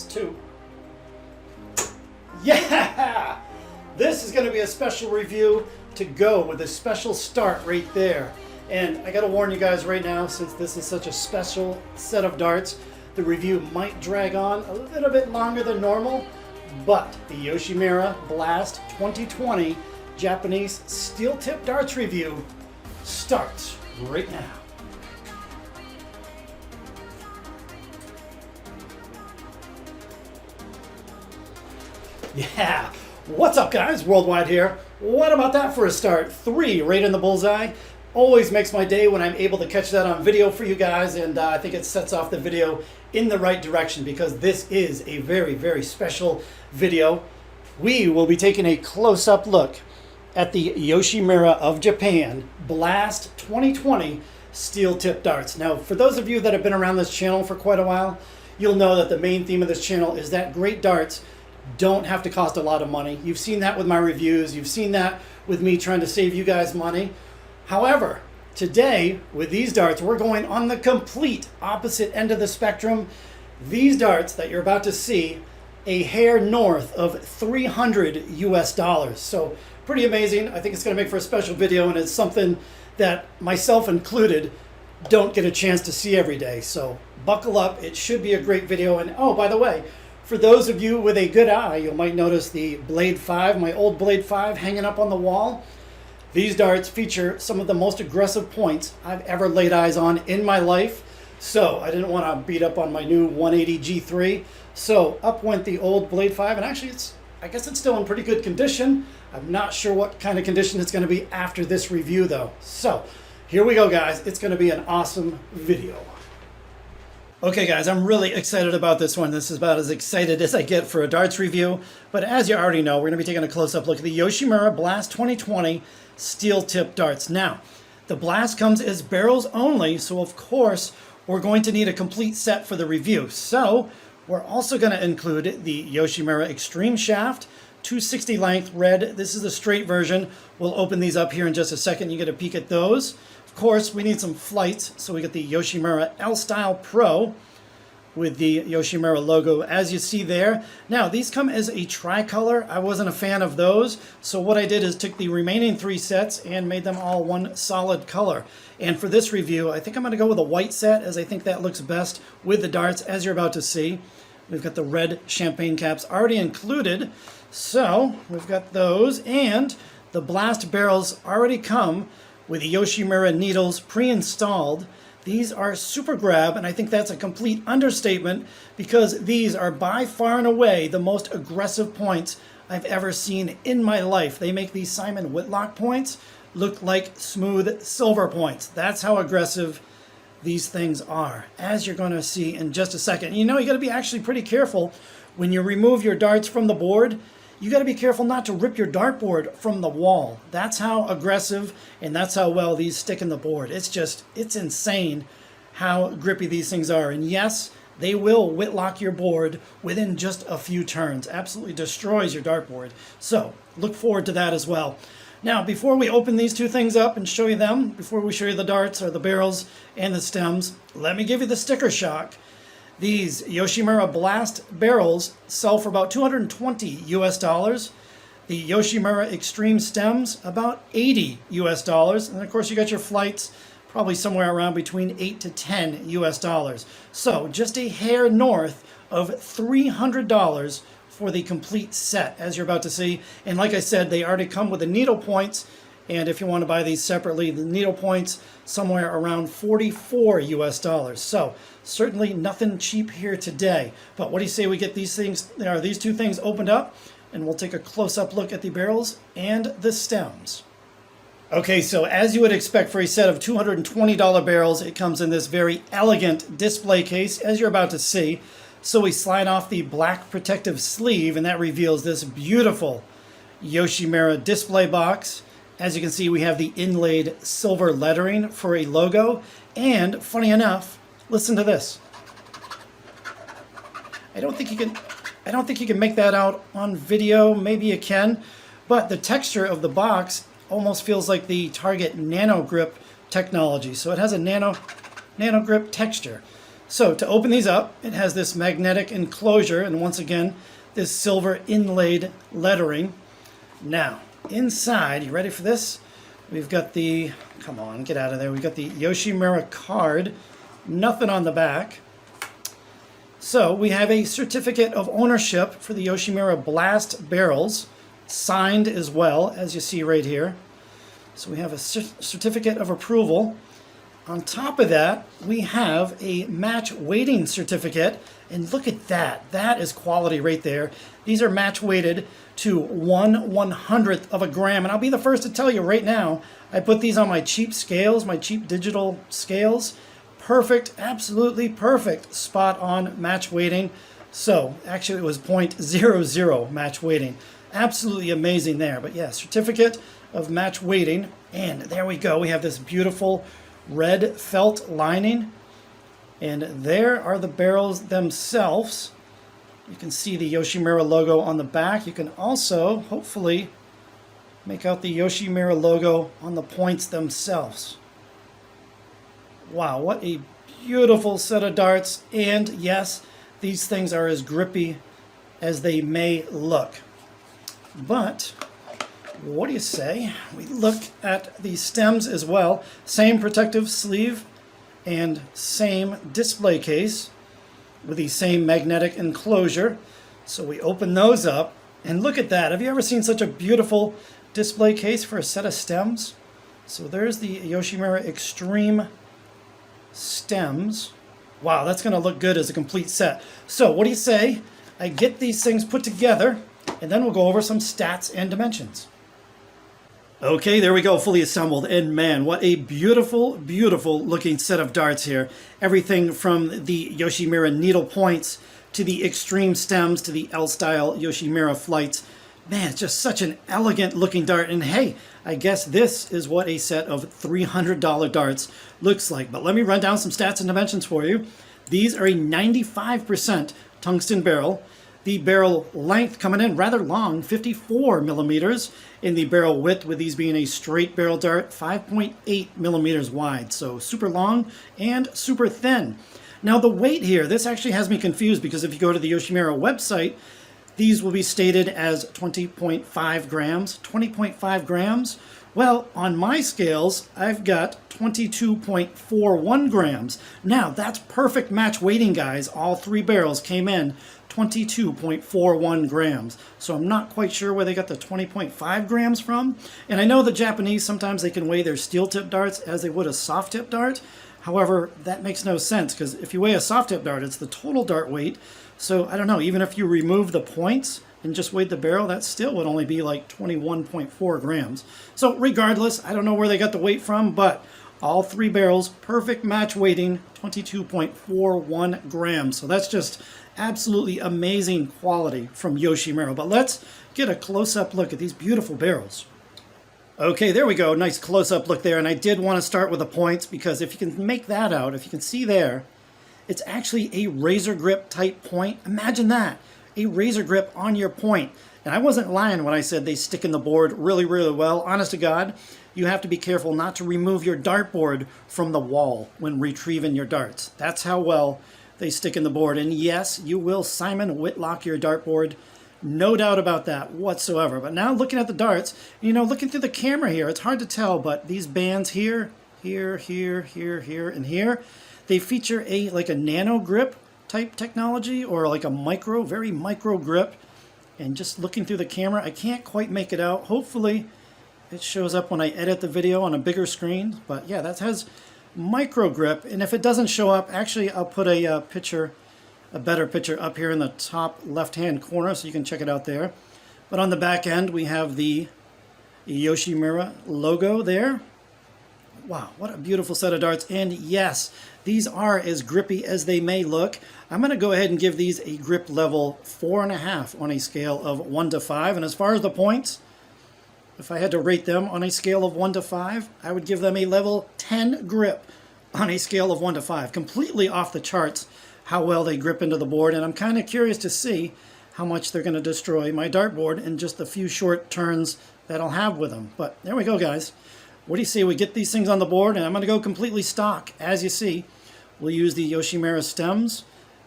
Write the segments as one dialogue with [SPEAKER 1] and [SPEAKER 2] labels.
[SPEAKER 1] That's two. Yeah! This is going to be a special review to go with a special start right there. And I got to warn you guys right now, since this is such a special set of darts, the review might drag on a little bit longer than normal, but the Yoshimura Blast 2020 Japanese steel tip darts review starts right now. Yeah, what's up guys? Worldwide here. What about that for a start? 3 right in the bullseye. Always makes my day when I'm able to catch that on video for you guys, and I think it sets off the video in the right direction because this is a very, very special video. We will be taking a close-up look at the Yoshimura of Japan Blast 2020 steel tip darts. Now, for those of you that have been around this channel for quite a while, you'll know that the main theme of this channel is that great darts don't have to cost a lot of money. You've seen that with my reviews. You've seen that with me trying to save you guys money. However, today with these darts, we're going on the complete opposite end of the spectrum. These darts that you're about to see, a hair north of 300 US dollars. So pretty amazing. I think it's going to make for a special video, and it's something that myself included don't get a chance to see every day. So buckle up. It should be a great video. And oh, by the way, for those of you with a good eye, you might notice the Blade 5, my old Blade 5 hanging up on the wall. These darts feature some of the most aggressive points I've ever laid eyes on in my life. So I didn't want to beat up on my new 180 G3. So up went the old Blade 5, and actually I guess it's still in pretty good condition. I'm not sure what kind of condition it's going to be after this review though. So here we go guys. It's going to be an awesome video. Okay guys, I'm really excited about this one. This is about as excited as I get for a darts review. But as you already know, we're going to be taking a close-up look at the Yoshimura Blast 2020 steel tip darts. Now, the Blast comes as barrels only, so of course we're going to need a complete set for the review. So we're also going to include the Yoshimura Extreme shaft, 260 length red. This is the straight version. We'll open these up here in just a second. You get a peek at those. Of course, we need some flights, so we get the Yoshimura L-Style Pro with the Yoshimura logo, as you see there. Now, these come as a tricolor. I wasn't a fan of those, so what I did is took the remaining 3 sets and made them all one solid color. And for this review, I think I'm going to go with a white set, as I think that looks best with the darts, as you're about to see. We've got the red champagne caps already included, so we've got those, and the Blast barrels already come with the Yoshimura needles pre-installed. These are super grab, and I think that's a complete understatement because these are by far and away the most aggressive points I've ever seen in my life. They make these Simon Whitlock points look like smooth silver points. That's how aggressive these things are, as you're going to see in just a second. You know, you got to be actually pretty careful when you remove your darts from the board. You got to be careful not to rip your dartboard from the wall. That's how aggressive and that's how well these stick in the board. It's insane how grippy these things are. And yes, they will whitlock your board within just a few turns. Absolutely destroys your dartboard. So look forward to that as well. Now, before we open these 2 things up and show you them, before we show you the darts or the barrels and the stems, let me give you the sticker shock. These Yoshimura Blast barrels sell for about 220 US dollars. The Yoshimura Extreme stems, about 80 US dollars. And of course you got your flights, probably somewhere around between 8 to 10 US dollars. So just a hair north of $300 for the complete set, as you're about to see. And like I said, they already come with the needle points. And if you want to buy these separately, the needle points somewhere around 44 US dollars. So certainly nothing cheap here today. But what do you say we get these 2 things opened up, and we'll take a close-up look at the barrels and the stems. Okay, so as you would expect for a set of $220 barrels, it comes in this very elegant display case, as you're about to see. So we slide off the black protective sleeve, and that reveals this beautiful Yoshimura display box. As you can see, we have the inlaid silver lettering for a logo. And funny enough, listen to this. I don't think you can make that out on video. Maybe you can, but the texture of the box almost feels like the Target Nano Grip technology. So it has a nano grip texture. So to open these up, it has this magnetic enclosure, and once again, this silver inlaid lettering. Now, inside, you ready for this? We've got the, come on, get out of there. We've got the Yoshimura card, nothing on the back. So we have a certificate of ownership for the Yoshimura Blast barrels, signed as well, as you see right here. So we have a certificate of approval. On top of that, we have a match weighting certificate, and look at that. That is quality right there. These are match weighted to 1/100th of a gram, and I'll be the first to tell you right now, I put these on my cheap scales, my cheap digital scales. Perfect, absolutely perfect, spot on match weighting. So actually it was 0.00 match weighting. Absolutely amazing there. But yeah, certificate of match weighting, and there we go. We have this beautiful red felt lining, and there are the barrels themselves. You can see the Yoshimura logo on the back. You can also hopefully make out the Yoshimura logo on the points themselves. Wow, what a beautiful set of darts, and yes, these things are as grippy as they may look. But what do you say? We look at the stems as well. Same protective sleeve and same display case with the same magnetic enclosure. So we open those up, and look at that. Have you ever seen such a beautiful display case for a set of stems? So there's the Yoshimura Extreme stems. Wow, that's going to look good as a complete set. So what do you say I get these things put together, and then we'll go over some stats and dimensions. Okay, there we go, fully assembled, and man, what a beautiful, beautiful looking set of darts here. Everything from the Yoshimura Needle points to the Extreme stems to the L-Style Yoshimura flights. Man, it's just such an elegant looking dart, and hey, I guess this is what a set of $300 darts looks like. But let me run down some stats and dimensions for you. These are a 95% tungsten barrel. The barrel length coming in rather long, 54 millimeters. In the barrel width, with these being a straight barrel dart, 5.8 millimeters wide. So super long and super thin. Now the weight here, this actually has me confused, because if you go to the Yoshimura website, these will be stated as 20.5 grams. 20.5 grams? Well, on my scales, I've got 22.41 grams. Now, that's perfect match weighting, guys. All three barrels came in 22.41 grams. So I'm not quite sure where they got the 20.5 grams from. And I know the Japanese, sometimes they can weigh their steel tip darts as they would a soft tip dart. However, that makes no sense, because if you weigh a soft tip dart, it's the total dart weight. So I don't know, even if you remove the points and just weighed the barrel, that still would only be like 21.4 grams. So regardless, I don't know where they got the weight from, but all three barrels, perfect match weighting, 22.41 grams. So that's just absolutely amazing quality from Yoshimura. But let's get a close-up look at these beautiful barrels. Okay, there we go. Nice close-up look there. And I did want to start with the points, because if you can make that out, if you can see there, it's actually a razor grip type point. Imagine that, a razor grip on your point. And I wasn't lying when I said they stick in the board really, really well. Honest to God, you have to be careful not to remove your dartboard from the wall when retrieving your darts. That's how well they stick in the board. And yes, you will Simon Whitlock your dartboard. No doubt about that whatsoever. But now looking at the darts, you know, looking through the camera here, it's hard to tell, but these bands here, here, and here, they feature like a nano grip type technology, or like a very micro grip. And just looking through the camera, I can't quite make it out. Hopefully it shows up when I edit the video on a bigger screen. But yeah, that has micro grip. And if it doesn't show up, actually I'll put a better picture up here in the top left-hand corner so you can check it out there. But on the back end, we have the Yoshimura logo there. Wow, what a beautiful set of darts. And yes, these are as grippy as they may look. I'm going to go ahead and give these a grip level 4.5 on a scale of 1 to 5. And as far as the points, if I had to rate them on a scale of 1 to 5, I would give them a level 10 grip on a scale of 1 to 5. Completely off the charts how well they grip into the board. And I'm kind of curious to see how much they're going to destroy my dartboard in just the few short turns that I'll have with them. But there we go, guys. What do you say we get these things on the board? And I'm going to go completely stock, as you see. we'll use the Yoshimura stems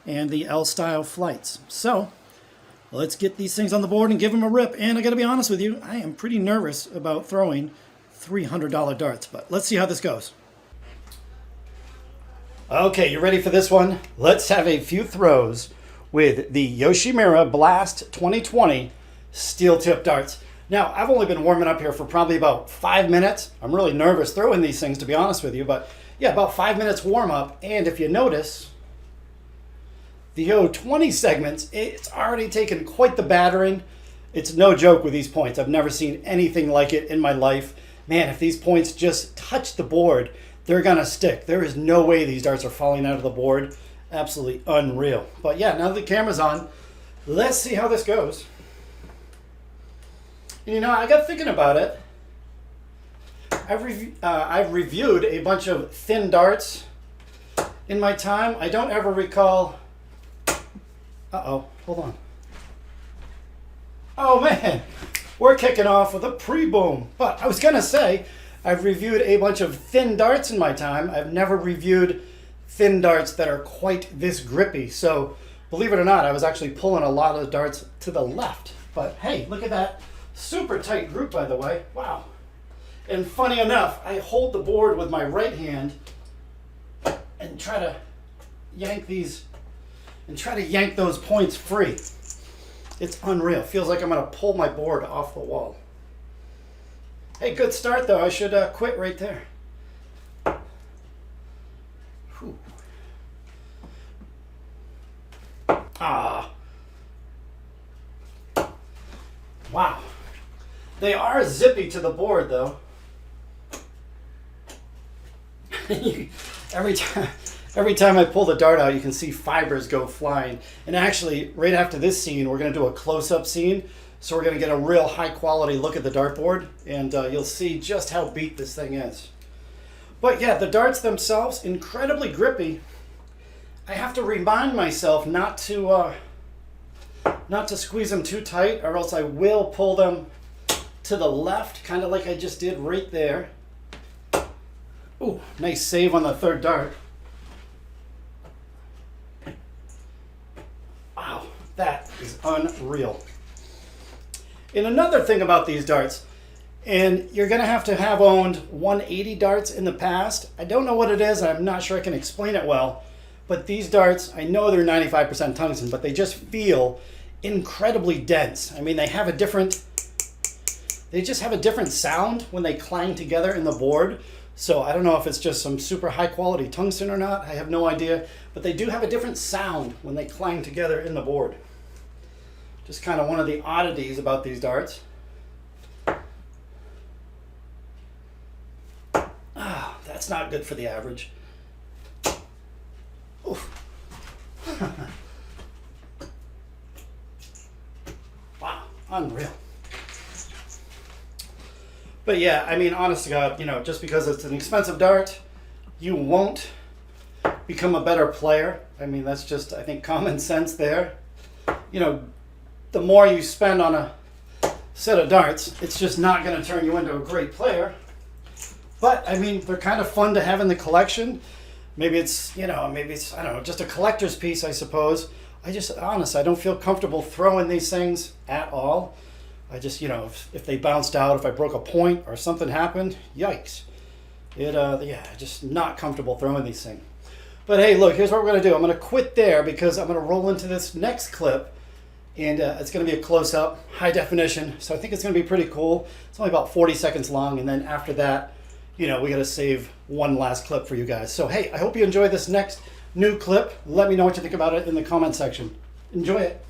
[SPEAKER 1] and the L-Style flights. So let's get these things on the board and give them a rip. And I gotta be honest with you, I am pretty nervous about throwing $300 darts, but let's see how this goes. Okay, you ready for this one? Let's have a few throws with the Yoshimura Blast 2020 steel tip darts. Now, I've only been warming up here for probably about 5 minutes. I'm really nervous throwing these things, to be honest with you, but yeah, about 5 minutes warm up. And if you notice, the 020 segments, it's already taken quite the battering. It's no joke with these points. I've never seen anything like it in my life. Man, if these points just touch the board, they're gonna stick. There is no way these darts are falling out of the board. Absolutely unreal. But yeah, now that the camera's on, let's see how this goes. And you know, I got thinking about it. I've reviewed a bunch of thin darts in my time. I don't ever recall. Uh-oh, hold on. Oh man, we're kicking off with a pre-boom. But I was gonna say, I've reviewed a bunch of thin darts in my time. I've never reviewed thin darts that are quite this grippy. So believe it or not, I was actually pulling a lot of the darts to the left. But hey, look at that. Super tight group, by the way. Wow. And funny enough, I hold the board with my right hand and try to yank those points free. It's unreal. Feels like I'm gonna pull my board off the wall. Hey, good start though. I should quit right there. Whew. Ah. Wow. They are zippy to the board though. Every time I pull the dart out, you can see fibers go flying. And actually, right after this scene, we're going to do a close-up scene. So we're going to get a real high-quality look at the dartboard, and you'll see just how beat this thing is. But yeah, the darts themselves, incredibly grippy. I have to remind myself not to squeeze them too tight, or else I will pull them to the left, kind of like I just did right there. Ooh, nice save on the third dart. Wow, that is unreal. And another thing about these darts, and you're going to have owned 180 darts in the past. I don't know what it is. I'm not sure I can explain it well. But these darts, I know they're 95% tungsten, but they just feel incredibly dense. I mean, they just have a different sound when they clang together in the board. So I don't know if it's just some super high quality tungsten or not. I have no idea. But they do have a different sound when they clang together in the board. Just kind of one of the oddities about these darts. Ah, that's not good for the average. Oof. Wow, unreal. But yeah, I mean, honest to God, you know, just because it's an expensive dart, you won't become a better player. I mean, that's just, I think, common sense there. You know, the more you spend on a set of darts, it's just not going to turn you into a great player. But, I mean, they're kind of fun to have in the collection. Maybe it's, I don't know, just a collector's piece, I suppose. I don't feel comfortable throwing these things at all. I just, if they bounced out, if I broke a point or something happened, yikes. Just not comfortable throwing these things. But hey, look, here's what we're going to do. I'm going to quit there because I'm going to roll into this next clip. And it's going to be a close-up, high definition. So I think it's going to be pretty cool. It's only about 40 seconds long. And then after that, we got to save one last clip for you guys. So hey, I hope you enjoy this next new clip. Let me know what you think about it in the comment section. Enjoy it.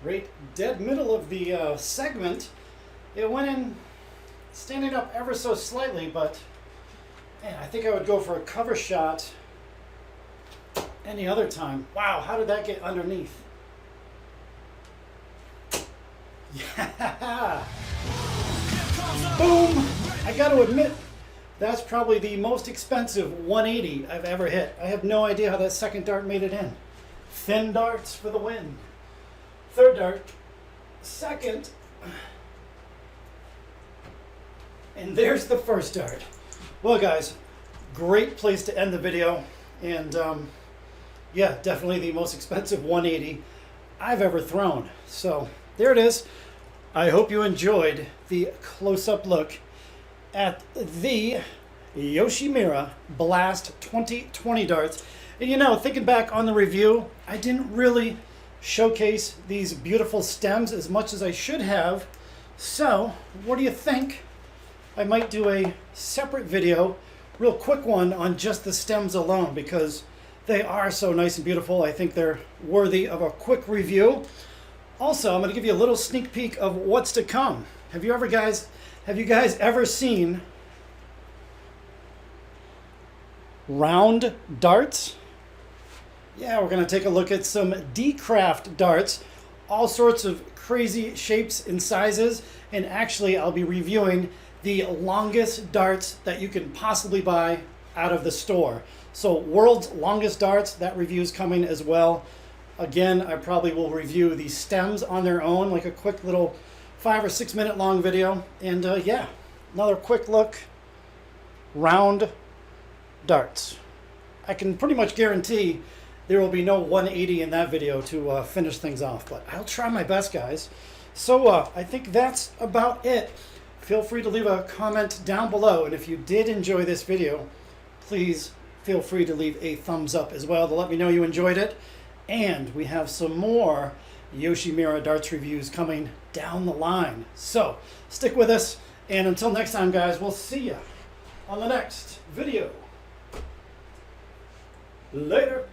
[SPEAKER 1] right dead middle of the segment. It went in standing up ever so slightly, but man, I think I would go for a cover shot any other time. Wow, how did that get underneath? Yeah! Boom! I got to admit, that's probably the most expensive 180 I've ever hit. I have no idea how that second dart made it in. Thin darts for the win. Third dart, second, and there's the first dart. Well guys, great place to end the video, and yeah, definitely the most expensive 180 I've ever thrown. So there it is. I hope you enjoyed the close-up look at the Yoshimura Blast 2020 darts. And you know, thinking back on the review, I didn't really showcase these beautiful stems as much as I should have. So what do you think? I might do a separate video, real quick one, on just the stems alone, because they are so nice and beautiful. I think they're worthy of a quick review. Also, I'm going to give you a little sneak peek of what's to come. Have you guys ever seen round darts? Yeah, we're going to take a look at some D-Craft darts, all sorts of crazy shapes and sizes, and actually I'll be reviewing the longest darts that you can possibly buy out of the store. So world's longest darts, that review is coming as well. Again, I probably will review the stems on their own, like a quick little 5 or 6 minute long video. And yeah, another quick look, round darts. I can pretty much guarantee there will be no 180 in that video to finish things off, but I'll try my best, guys. So I think that's about it. Feel free to leave a comment down below, and if you did enjoy this video, please feel free to leave a thumbs up as well to let me know you enjoyed it. And we have some more Yoshimura darts reviews coming down the line. So stick with us, and until next time, guys, we'll see you on the next video. Later.